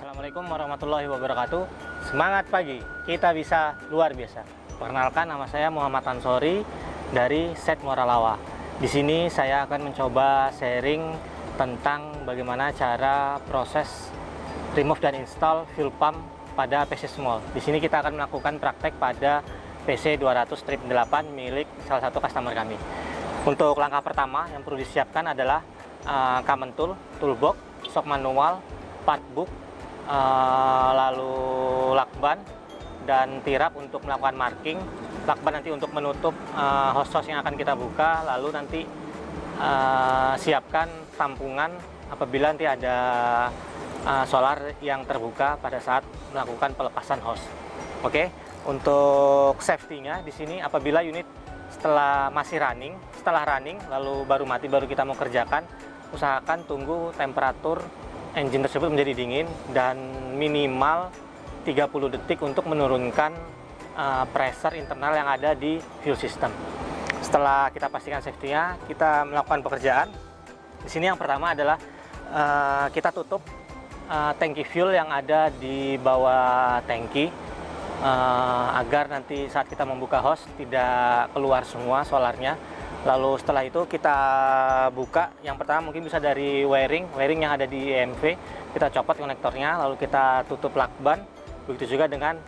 Assalamualaikum warahmatullahi wabarakatuh. Semangat pagi, kita bisa luar biasa. Perkenalkan, nama saya Muhammad Ansori dari Set Moralawa. Di sini saya akan mencoba sharing tentang bagaimana cara proses remove dan install fuel pump pada PC Small. Di sini kita akan melakukan praktek pada PC 200-8 milik salah satu customer kami. Untuk langkah pertama yang perlu disiapkan adalah common tool, toolbox, shock manual, part book, lalu lakban dan tirap untuk melakukan marking. Lakban nanti untuk menutup hos-hos yang akan kita buka, lalu nanti siapkan tampungan apabila nanti ada solar yang terbuka pada saat melakukan pelepasan hos. Oke, untuk safety-nya di sini apabila unit setelah running lalu baru mati baru kita mau kerjakan, usahakan tunggu temperatur engine tersebut menjadi dingin dan minimal 30 detik untuk menurunkan pressure internal yang ada di fuel system. Setelah kita pastikan safety-nya, kita melakukan pekerjaan. Di sini yang pertama adalah kita tutup tangki fuel yang ada di bawah tangki agar nanti saat kita membuka hose tidak keluar semua solarnya. Lalu setelah itu kita buka, yang pertama mungkin bisa dari wiring yang ada di EMV, kita copot konektornya, lalu kita tutup lakban, begitu juga dengan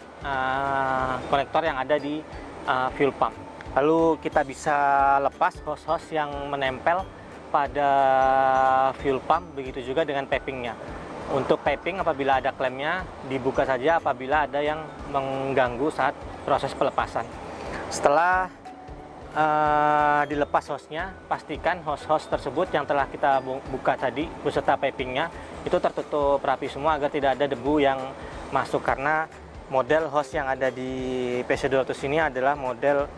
konektor yang ada di fuel pump. Lalu kita bisa lepas hos-hos yang menempel pada fuel pump, begitu juga dengan pipingnya. Untuk piping apabila ada klemnya dibuka saja apabila ada yang mengganggu saat proses pelepasan. Setelah dilepas hosnya, pastikan hos-hos tersebut yang telah kita buka tadi beserta pipingnya itu tertutup rapi semua agar tidak ada debu yang masuk, karena model hos yang ada di PC200 ini adalah model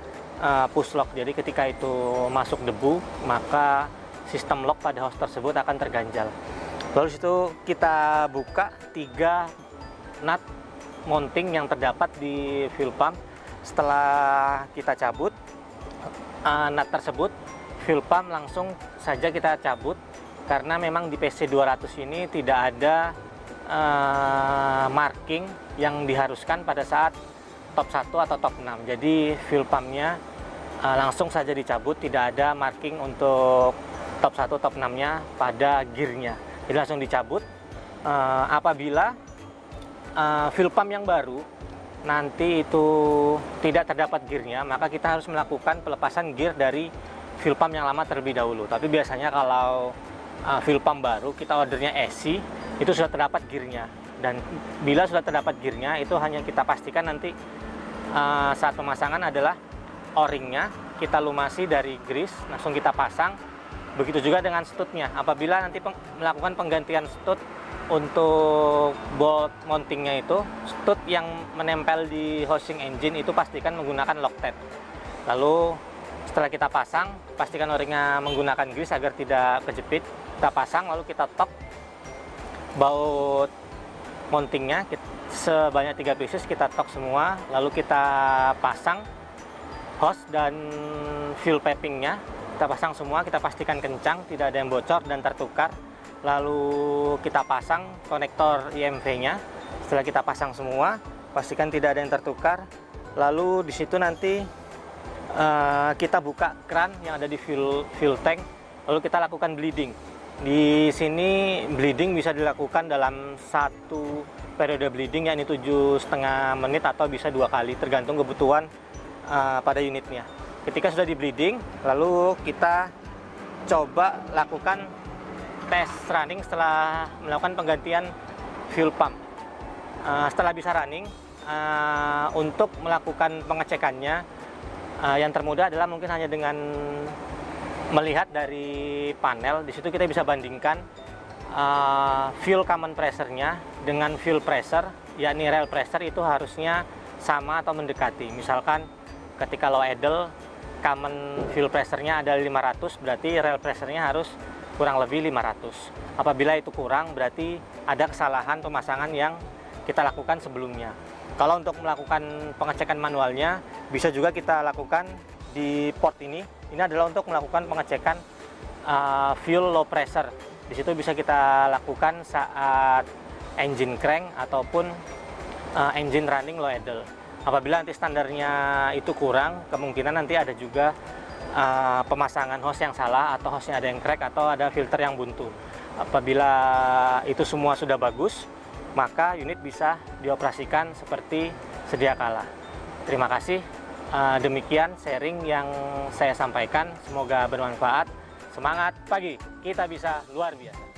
push lock. Jadi ketika itu masuk debu maka sistem lock pada hos tersebut akan terganjal. Lalu situ kita buka 3 nut mounting yang terdapat di fuel pump. Setelah kita cabut nut tersebut, fuel pump langsung saja kita cabut, karena memang di PC200 ini tidak ada marking yang diharuskan pada saat top 1 atau top 6. Jadi fuel pumpnya langsung saja dicabut, tidak ada marking untuk top 1, top 6-nya pada gearnya. Jadi langsung dicabut. Apabila fuel pump yang baru nanti itu tidak terdapat gearnya, maka kita harus melakukan pelepasan gear dari fuel pump yang lama terlebih dahulu. Tapi biasanya kalau fuel pump baru kita ordernya SC, itu sudah terdapat gearnya. Dan bila sudah terdapat gearnya, itu hanya kita pastikan nanti saat pemasangan adalah o-ringnya kita lumasi dari grease, langsung kita pasang. Begitu juga dengan stutnya. Apabila nanti melakukan penggantian stut untuk bolt mountingnya, itu stud yang menempel di housing engine itu pastikan menggunakan Loctite. Lalu setelah kita pasang, pastikan o-ringnya menggunakan grease agar tidak kejepit. Kita pasang, lalu kita top baut mountingnya sebanyak 3 pieces, kita tok semua, lalu kita pasang hose dan fuel pipingnya, kita pasang semua, kita pastikan kencang, tidak ada yang bocor dan tertukar. Lalu kita pasang konektor IMV-nya. Setelah kita pasang semua, pastikan tidak ada yang tertukar. Lalu di situ nanti kita buka kran yang ada di fuel tank, lalu kita lakukan bleeding. Di sini bleeding bisa dilakukan dalam satu periode bleeding, yakni 7,5 menit atau bisa 2 kali, tergantung kebutuhan pada unitnya. Ketika sudah di bleeding, lalu kita coba lakukan tes running setelah melakukan penggantian fuel pump. Setelah bisa running, untuk melakukan pengecekannya yang termudah adalah mungkin hanya dengan melihat dari panel. Di situ kita bisa bandingkan fuel common pressure-nya dengan fuel pressure, yakni rail pressure itu harusnya sama atau mendekati. Misalkan ketika low idle common fuel pressure-nya ada 500, berarti rail pressure-nya harus kurang lebih 500. Apabila itu kurang, berarti ada kesalahan pemasangan yang kita lakukan sebelumnya. Kalau untuk melakukan pengecekan manualnya, bisa juga kita lakukan di port ini. Ini adalah untuk melakukan pengecekan fuel low pressure. Di situ bisa kita lakukan saat engine crank ataupun engine running low idle. Apabila nanti standarnya itu kurang, kemungkinan nanti ada juga pemasangan hose yang salah, atau hose-nya ada yang crack, atau ada filter yang buntu. Apabila itu semua sudah bagus, maka unit bisa dioperasikan seperti sedia kala. Terima kasih. Demikian sharing yang saya sampaikan. Semoga bermanfaat. Semangat pagi, kita bisa luar biasa.